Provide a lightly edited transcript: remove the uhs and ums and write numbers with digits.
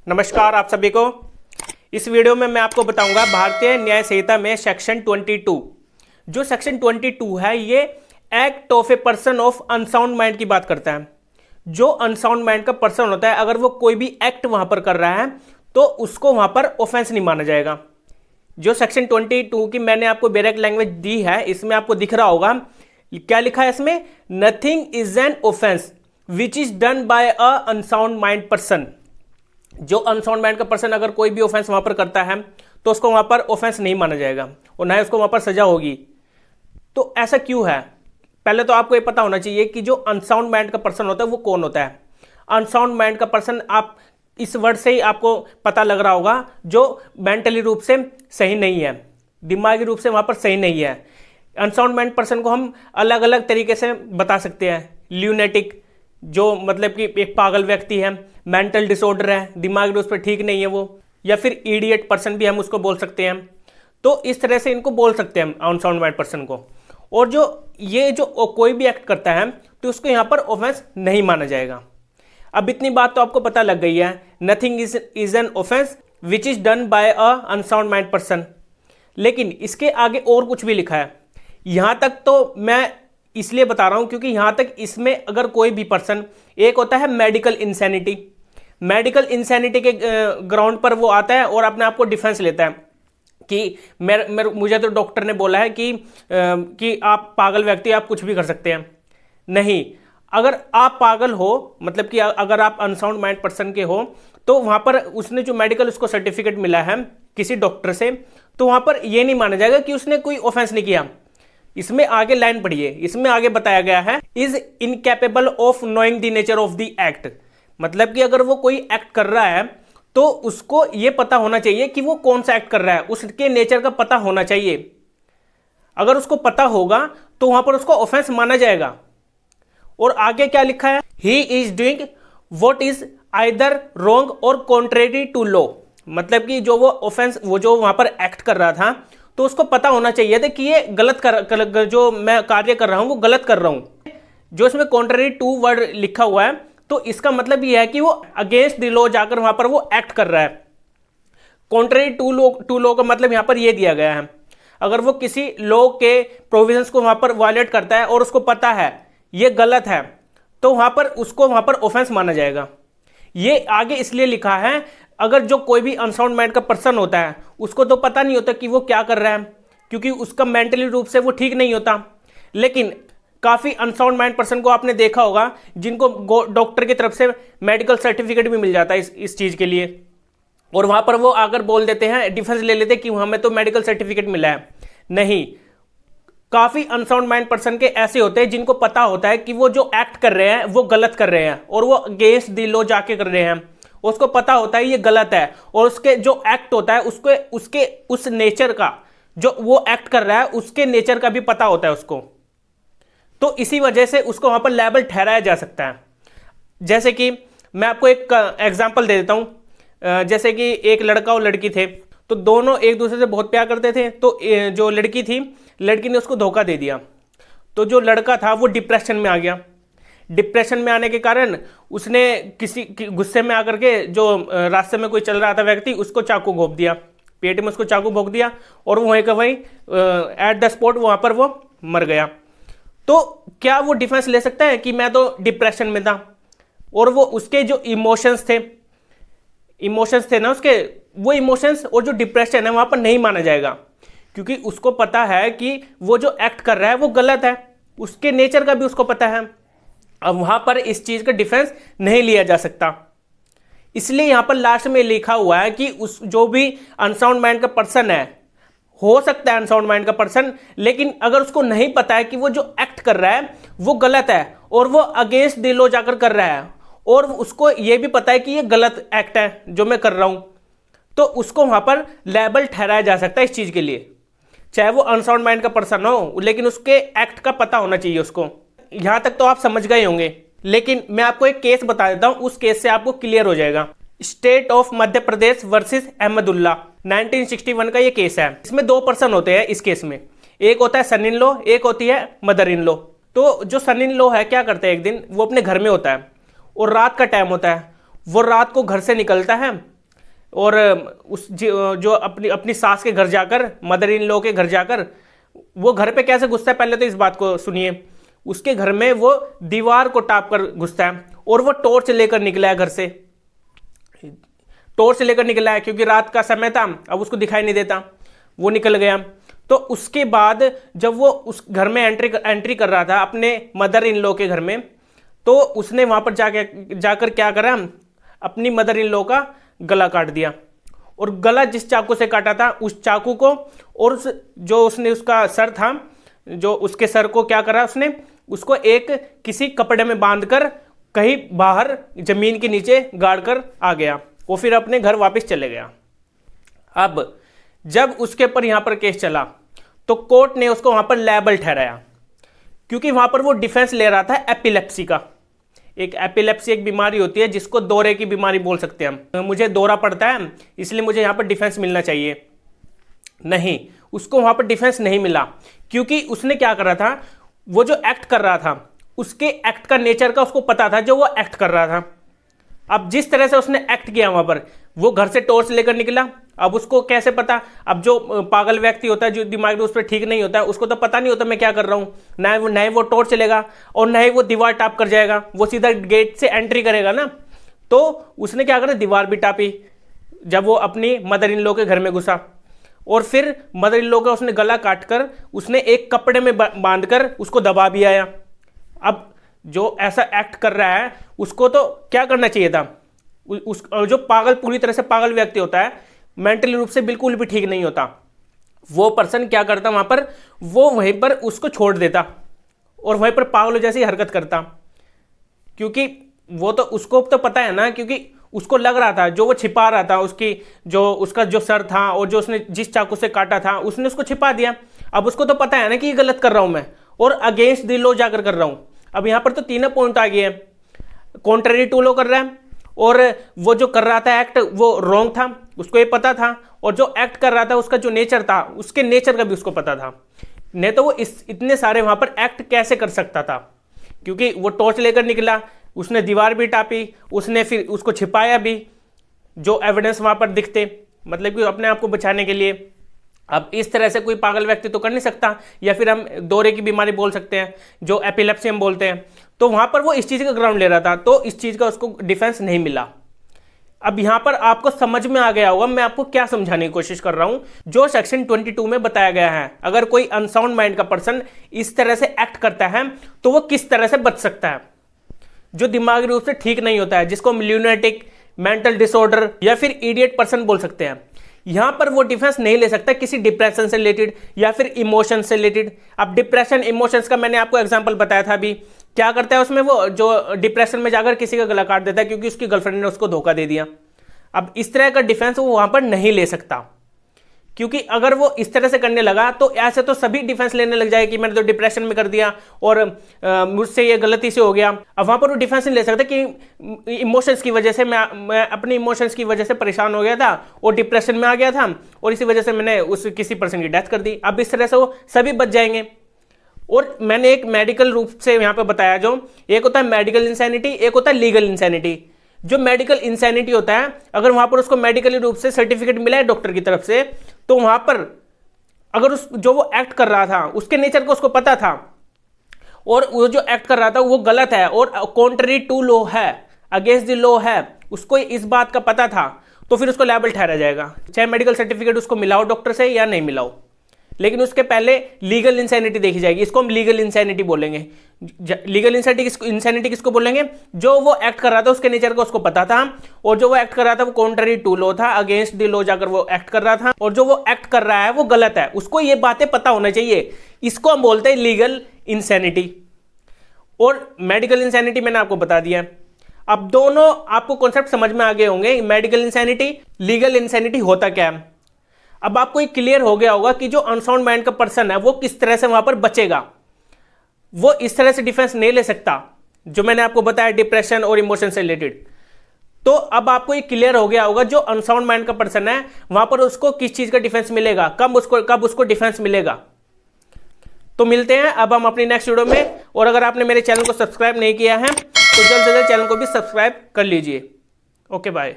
नमस्कार आप सभी को। इस वीडियो में मैं आपको बताऊंगा भारतीय न्याय संहिता में सेक्शन 22। जो सेक्शन 22 है ये act of a person of unsound mind की बात करता है। जो अनसाउंड माइंड का पर्सन होता है, अगर वो कोई भी एक्ट वहां पर कर रहा है तो उसको वहां पर ऑफेंस नहीं माना जाएगा। जो सेक्शन 22 की मैंने आपको डायरेक्ट लैंग्वेज दी है, इसमें आपको दिख रहा होगा क्या लिखा है इसमें, nothing is an offence which is done by a unsound mind person. जो अनसाउंड माइंड का पर्सन अगर कोई भी ऑफेंस वहां पर करता है तो उसको वहां पर ऑफेंस नहीं माना जाएगा और ना ही उसको वहां पर सजा होगी। तो ऐसा क्यों है? पहले तो आपको ये पता होना चाहिए कि जो अनसाउंड माइंड का पर्सन होता है वो कौन होता है। अनसाउंड माइंड का पर्सन, आप इस वर्ड से ही आपको पता लग रहा होगा, जो मेंटली रूप से सही नहीं है, दिमागी रूप से वहां पर सही नहीं है। अनसाउंड माइंड पर्सन को हम अलग अलग तरीके से बता सकते हैं। ल्यूनेटिक, जो मतलब कि एक पागल व्यक्ति है, मेंटल डिसऑर्डर है, दिमाग रूप से ठीक नहीं है वो, या फिर इडियट पर्सन भी हम उसको बोल सकते हैं। तो इस तरह से इनको बोल सकते हैं अनसाउंड माइंड पर्सन को। और जो ये जो कोई भी एक्ट करता है तो उसको यहाँ पर ऑफेंस नहीं माना जाएगा। अब इतनी बात तो आपको पता लग गई है, nothing is an offence which is done by a unsound mind person. लेकिन इसके आगे और कुछ भी लिखा है। यहां तक तो मैं इसलिए बता रहा हूं क्योंकि यहां तक इसमें अगर कोई भी पर्सन, एक होता है मेडिकल इंसैनिटी, मेडिकल इंसैनिटी के ग्राउंड पर वो आता है और अपने आप को डिफेंस लेता है कि मुझे तो डॉक्टर ने बोला है कि आप पागल व्यक्ति, आप कुछ भी कर सकते हैं। नहीं, अगर आप पागल हो, मतलब कि अगर आप अनसाउंड माइंड पर्सन के हो, तो वहां पर उसने जो मेडिकल उसको सर्टिफिकेट मिला है किसी डॉक्टर से, तो वहां पर यह नहीं माना जाएगा कि उसने कोई ऑफेंस नहीं किया। इसमें आगे लाइन पढ़िए, इसमें आगे बताया गया है is incapable of knowing the nature of the act. मतलब कि अगर वो कोई एक्ट कर रहा है तो उसको ये पता होना चाहिए कि वो कौन सा एक्ट कर रहा है, उसके नेचर का पता होना चाहिए। अगर उसको पता होगा तो वहां पर उसको ऑफेंस माना जाएगा। और आगे क्या लिखा है, he is doing what is either wrong और कॉन्ट्रेरी टू लॉ। मतलब कि जो वो ऑफेंस, वो जो वहां पर एक्ट कर रहा था, तो उसको पता होना चाहिए था कि ये गलत जो मैं कार्य कर रहा हूं वो गलत कर रहा हूं। जो इसमें कॉन्ट्रेरी टू वर्ड लिखा हुआ है, तो इसका मतलब ये है कि वो अगेंस्ट द लॉ जाकर वहां पर वो एक्ट कर रहा है। कॉन्ट्रेरी टू लॉ का मतलब यहां पर ये दिया गया है, अगर वो किसी लॉ के प्रोविजंस को वहां पर वायलेट करता है और उसको पता है ये गलत है, तो वहां पर उसको वहां पर ऑफेंस माना जाएगा। ये आगे इसलिए लिखा है, अगर जो कोई भी अनसाउंड माइंड का पर्सन होता है उसको तो पता नहीं होता कि वो क्या कर रहा है, क्योंकि उसका मेंटली रूप से वो ठीक नहीं होता। लेकिन काफी अनसाउंड माइंड पर्सन को आपने देखा होगा जिनको डॉक्टर की तरफ से मेडिकल सर्टिफिकेट भी मिल जाता है इस चीज के लिए, और वहां पर वो आकर बोल देते हैं, डिफेंस ले लेते हैं कि हमें तो मेडिकल सर्टिफिकेट मिला है। नहीं, काफी अनसाउंड माइंड पर्सन के ऐसे होते हैं जिनको पता होता है कि वो जो एक्ट कर रहे हैं वो गलत कर रहे हैं और वो अगेंस्ट द लॉ जाके कर रहे हैं। उसको पता होता है ये गलत है, और उसके जो एक्ट होता है उसके उस नेचर का, जो वो एक्ट कर रहा है उसके नेचर का भी पता होता है उसको। तो इसी वजह से उसको वहां पर लायबल ठहराया जा सकता है। जैसे कि मैं आपको एक एग्जांपल दे देता हूं। जैसे कि एक लड़का और लड़की थे, तो दोनों एक दूसरे से बहुत प्यार करते थे। तो जो लड़की थी, लड़की ने उसको धोखा दे दिया, तो जो लड़का था वो डिप्रेशन में आ गया। डिप्रेशन में आने के कारण उसने किसी गुस्से में आकर के, जो रास्ते में कोई चल रहा था व्यक्ति, उसको चाकू घोंप दिया, पेट में उसको चाकू भोंक दिया, और वहीं का वहीं एट द स्पॉट वहां पर वो मर गया। तो क्या वो डिफेंस ले सकता है कि मैं तो डिप्रेशन में था, और वो उसके जो इमोशंस थे ना उसके, वो इमोशंस और जो डिप्रेशन है वहां पर नहीं माना जाएगा, क्योंकि उसको पता है कि वो जो एक्ट कर रहा है वो गलत है, उसके नेचर का भी उसको पता है। अब वहां पर इस चीज का डिफेंस नहीं लिया जा सकता। इसलिए यहां पर लास्ट में लिखा हुआ है कि उस जो भी अनसाउंड माइंड का पर्सन है, हो सकता है अनसाउंड माइंड का पर्सन, लेकिन अगर उसको नहीं पता है कि वो जो एक्ट कर रहा है वो गलत है और वो अगेंस्ट द लॉ जाकर कर रहा है, और उसको ये भी पता है कि ये गलत एक्ट है जो मैं कर रहा हूं, तो उसको वहां पर लायबल ठहराया जा सकता है इस चीज के लिए। चाहे वो अनसाउंड माइंड का पर्सन हो, लेकिन उसके एक्ट का पता होना चाहिए उसको। यहां तक तो आप समझ गए होंगे, लेकिन मैं आपको एक केस बता देता हूं, उस केस से आपको क्लियर हो जाएगा। State of Madhya Pradesh versus Ahmadullah, 1961 का ये केस है। इसमें दो पर्सन होते हैं इस केस में, एक होता है सन इन लॉ, एक होती है मदर इन लॉ। तो जो सन इन लॉ है क्या करते हैं, एक दिन वो अपने घर में होता है और रात का टाइम होता है, वो रात को घर से निकलता है और जो अपनी अपनी सास के घर जाकर, मदर इन लॉ के घर जाकर, वो घर पे कैसे घुसता है पहले तो इस बात को सुनिए। उसके घर में वो दीवार को टाप कर घुसता है और वो टॉर्च लेकर निकला है घर से, टॉर्च लेकर निकला है क्योंकि रात का समय था, अब उसको दिखाई नहीं देता, वो निकल गया। तो उसके बाद जब वो उस घर में एंट्री कर रहा था अपने मदर इन लॉ के घर में, तो उसने वहां पर जाकर क्या करा, अपनी मदर इन लॉ का गला काट दिया। और गला जिस चाकू से काटा था उस चाकू को, और जो उसने उसका सर था, जो उसके सर को क्या करा उसने, उसको एक किसी कपड़े में बांधकर कहीं बाहर जमीन के नीचे गाड़ कर आ गया, वो फिर अपने घर वापस चले गया। अब जब उसके ऊपर यहां पर केस चला तो कोर्ट ने उसको वहां पर लायबल ठहराया, क्योंकि वहां पर वो डिफेंस ले रहा था एपिलेप्सी का। एक एपिलेप्सी एक बीमारी होती है जिसको दौरे की बीमारी बोल सकते हैं हम। मुझे दौरा पड़ता है इसलिए मुझे यहां पर डिफेंस मिलना चाहिए, नहीं, उसको वहां पर डिफेंस नहीं मिला, क्योंकि उसने क्या कर रहा था, वो जो एक्ट कर रहा था उसके एक्ट का नेचर का उसको पता था, जो वो एक्ट कर रहा था। अब जिस तरह से उसने एक्ट किया वहां पर, वो घर से टॉर्च लेकर निकला, अब उसको कैसे पता, अब जो पागल व्यक्ति होता है, जो दिमाग में उस पर ठीक नहीं होता है, उसको तो पता नहीं होता मैं क्या कर रहा हूं, ना वो टॉर्च चलेगा और ना ही वो दीवार टाप कर जाएगा, वो सीधा गेट से एंट्री करेगा ना। तो उसने क्या करा, दीवार भी टापी जब वो अपनी मदर इन लॉ के घर में घुसा, और फिर मदर इन लॉ का उसने गला काटकर उसने एक कपड़े में बांधकर उसको दबा भी आया। अब जो ऐसा एक्ट कर रहा है उसको तो क्या करना चाहिए था, जो पागल, पूरी तरह से पागल व्यक्ति होता है, मेंटली रूप से बिल्कुल भी ठीक नहीं होता, वो पर्सन क्या करता वहां पर, वो वहीं पर उसको छोड़ देता और वहीं पर पागल जैसी हरकत करता, क्योंकि वो तो उसको तो पता है ना, क्योंकि उसको लग रहा था, जो वो छिपा रहा था, उसका जो सर था और जो उसने जिस चाकू से काटा था उसने उसको छिपा दिया। अब उसको तो पता है ना कि ये गलत कर रहा हूं मैं और अगेंस्ट द लॉ जाकर कर रहा हूं। अब यहां पर तो तीनों पॉइंट आ गए हैं, कॉन्ट्रेरी टू लॉ कर रहा है, और वो जो कर रहा था एक्ट वो रॉन्ग था, उसको ये पता था, और जो एक्ट कर रहा था उसका जो नेचर था, उसके नेचर का भी उसको पता था, नहीं तो वो इतने सारे वहां पर एक्ट कैसे कर सकता था, क्योंकि वो टॉर्च लेकर निकला, उसने दीवार भी टापी, उसने फिर उसको छिपाया भी, जो एविडेंस वहां पर दिखते, मतलब कि अपने आप को बचाने के लिए। अब इस तरह से कोई पागल व्यक्ति तो कर नहीं सकता, या फिर हम दौरे की बीमारी बोल सकते हैं, जो एपिलेप्सी हम बोलते हैं। तो वहां पर वो इस चीज का ग्राउंड ले रहा था, तो इस चीज का उसको डिफेंस नहीं मिला। अब यहां पर आपको समझ में आ गया होगा मैं आपको क्या समझाने की कोशिश कर रहा हूं, जो सेक्शन 22 में बताया गया है। अगर कोई अनसाउंड माइंड का पर्सन इस तरह से एक्ट करता है तो वो किस तरह से बच सकता है, जो दिमागी रूप से ठीक नहीं होता है, जिसको हम ल्यूनेटिक, मेंटल डिसऑर्डर या फिर इडियट पर्सन बोल सकते हैं। यहां पर वो डिफेंस नहीं ले सकता किसी डिप्रेशन से रिलेटेड या फिर इमोशन से रिलेटेड। अब डिप्रेशन इमोशंस का मैंने आपको एग्जांपल बताया था अभी, क्या करता है उसमें, वो जो डिप्रेशन में जाकर किसी का गला काट देता है क्योंकि उसकी गर्लफ्रेंड ने उसको धोखा दे दिया। अब इस तरह का डिफेंस वो वहां पर नहीं ले सकता, क्योंकि अगर वो इस तरह से करने लगा तो ऐसे तो सभी डिफेंस लेने लग जाए कि मैंने तो डिप्रेशन में कर दिया और मुझसे ये गलती से हो गया। अब वहां पर वो डिफेंस नहीं ले सकता कि इमोशंस की वजह से मैं अपने इमोशंस की वजह से परेशान हो गया था और डिप्रेशन में आ गया था और इसी वजह से मैंने उस किसी पर्सन की डेथ कर दी। अब इस तरह से वो सभी बच जाएंगे। और मैंने एक मेडिकल रूप से यहां पे बताया, जो एक होता है मेडिकल इंसैनिटी, एक होता है लीगल इंसैनिटी। जो मेडिकल इंसैनिटी होता है, अगर वहां पर उसको मेडिकल रूप से सर्टिफिकेट मिला है डॉक्टर की तरफ से, तो वहां पर अगर जो वो एक्ट कर रहा था उसके नेचर को उसको पता था और वो जो एक्ट कर रहा था वो गलत है और कॉन्ट्ररी टू लॉ है, अगेंस्ट द लॉ है, उसको इस बात का पता था, तो फिर उसको लायबल ठहराया जाएगा, चाहे मेडिकल सर्टिफिकेट उसको मिलाओ डॉक्टर से या नहीं मिलाओ। लेकिन उसके पहले लीगल इंसैनिटी देखी जाएगी, इसको हम लीगल इंसैनिटी बोलेंगे। लीगल इंसैनिटी किसको बोलेंगे, जो वो एक्ट कर रहा था उसके नेचर को उसको पता था और जो वो एक्ट कर रहा था वो कॉन्ट्ररी टू लॉ था, अगेंस्ट द लॉ जाकर वो एक्ट कर रहा था, और जो वो एक्ट कर रहा है वो गलत है, उसको ये बातें पता होना चाहिए। इसको हम बोलते हैं लीगल इंसैनिटी। और मेडिकल इंसैनिटी मैंने आपको बता दिया। अब दोनों आपको कॉन्सेप्ट समझ में आ गए होंगे, मेडिकल इंसैनिटी, लीगल इंसैनिटी होता क्या है। अब आपको ये क्लियर हो गया होगा कि जो अनसाउंड माइंड का पर्सन है वो किस तरह से वहां पर बचेगा। वो इस तरह से डिफेंस नहीं ले सकता जो मैंने आपको बताया डिप्रेशन और इमोशन से रिलेटेड। तो अब आपको ये क्लियर हो गया होगा जो अनसाउंड माइंड का पर्सन है वहां पर उसको किस चीज का डिफेंस मिलेगा, कब उसको डिफेंस मिलेगा। तो मिलते हैं अब हम अपनी नेक्स्ट वीडियो में। और अगर आपने मेरे चैनल को सब्सक्राइब नहीं किया है तो जल्द से जल्द चैनल को भी सब्सक्राइब कर लीजिए। Okay bye.